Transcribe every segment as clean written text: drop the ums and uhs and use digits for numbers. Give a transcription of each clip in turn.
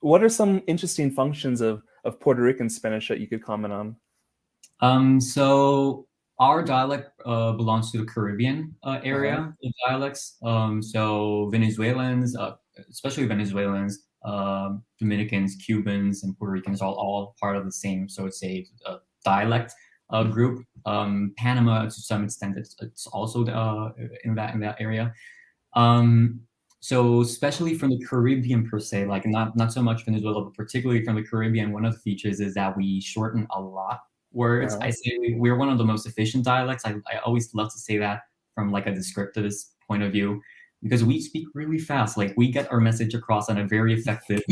what are some interesting functions of Puerto Rican Spanish that you could comment on? So our dialect belongs to the Caribbean area of dialects. So Venezuelans, especially Venezuelans, Dominicans, Cubans, and Puerto Ricans are all part of the same, so it's a dialect group. Panama, to some extent, it's also in that area. So especially from the Caribbean per se, like not so much Venezuela, but particularly from the Caribbean, one of the features is that we shorten a lot words. I say we're one of the most efficient dialects. I always love to say that from like a descriptivist point of view, because we speak really fast. Like we get our message across in a very effective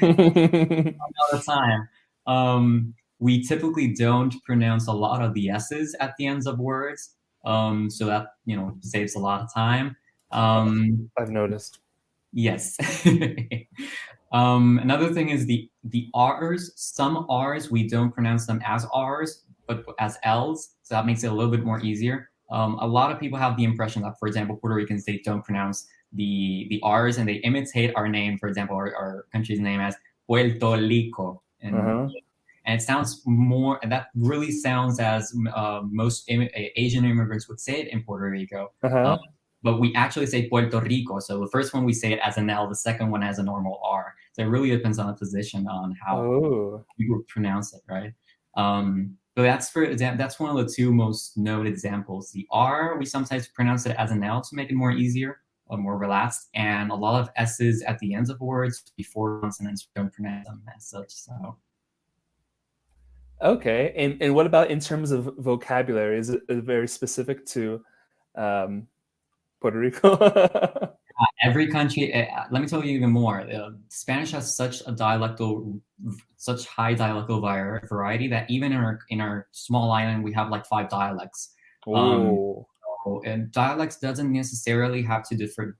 amount of time. We typically don't pronounce a lot of the S's at the ends of words. So that, saves a lot of time. I've noticed. Yes. Another thing is the R's. Some R's, we don't pronounce them as R's, but as L's. So that makes it a little bit more easier. A lot of people have the impression that, for example, Puerto Ricans, they don't pronounce the R's and they imitate our name, for example, our country's name as Puerto Rico. And it sounds more, and that really sounds as most Asian immigrants would say it in Puerto Rico. But we actually say Puerto Rico. So the first one we say it as an L, the second one as a normal R. So it really depends on the position on how you would pronounce it, right? But that's one of the two most noted examples. The R, we sometimes pronounce it as an L to make it more easier or more relaxed. And a lot of S's at the ends of words before consonants, we don't pronounce them as such. So. Okay, and what about in terms of vocabulary? Is it very specific to Puerto Rico? Every country, let me tell you even more. Spanish has such high dialectal variety that even in our small island, we have like 5 dialects. And dialects doesn't necessarily have to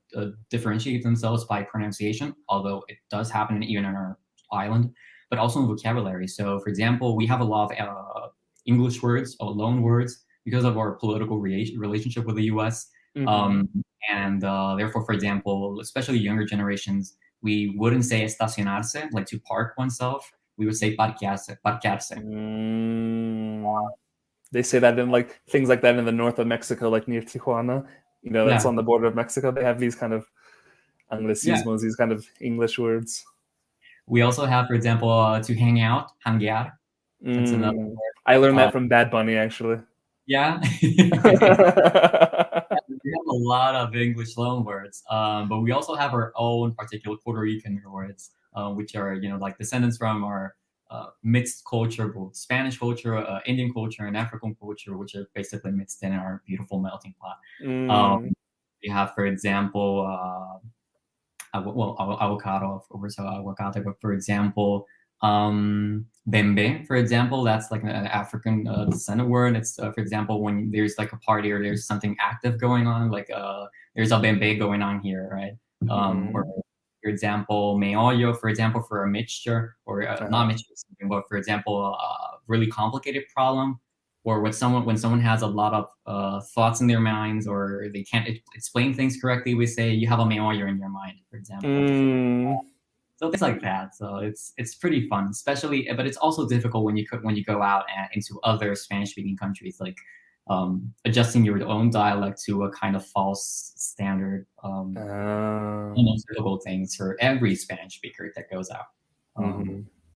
differentiate themselves by pronunciation, although it does happen even in our island, but also in vocabulary. So, for example, we have a lot of English words or loan words because of our political relationship with the U.S. And therefore, for example, especially younger generations, we wouldn't say estacionarse, like to park oneself. We would say parquearse. They say that in like things like that in the north of Mexico, like near Tijuana. That's on the border of Mexico. They have these kind of anglicismos, these kind of English words. We also have, for example, to hang out, hanguear. That's another word. I learned that from Bad Bunny, actually. Yeah. We have a lot of English loan words, but we also have our own particular Puerto Rican words, which are, like descendants from our mixed culture, both Spanish culture, Indian culture, and African culture, which are basically mixed in our beautiful melting pot. We have, for example, avocado, of course, aguacate, but for example, bembe, for example, that's like an African descendant word. It's for example, when there's like a party or there's something active going on, like there's a bembe going on here, right? Or for example, meollo, for example, for a mixture, or not mixture, but for example, a really complicated problem, or when someone has a lot of thoughts in their minds, or they can't explain things correctly, we say you have a meollo in your mind, for example. So things like that. So it's pretty fun, especially, but it's also difficult when you go out into other Spanish-speaking countries, like adjusting your own dialect to a kind of false standard. Almost difficult things for every Spanish speaker that goes out.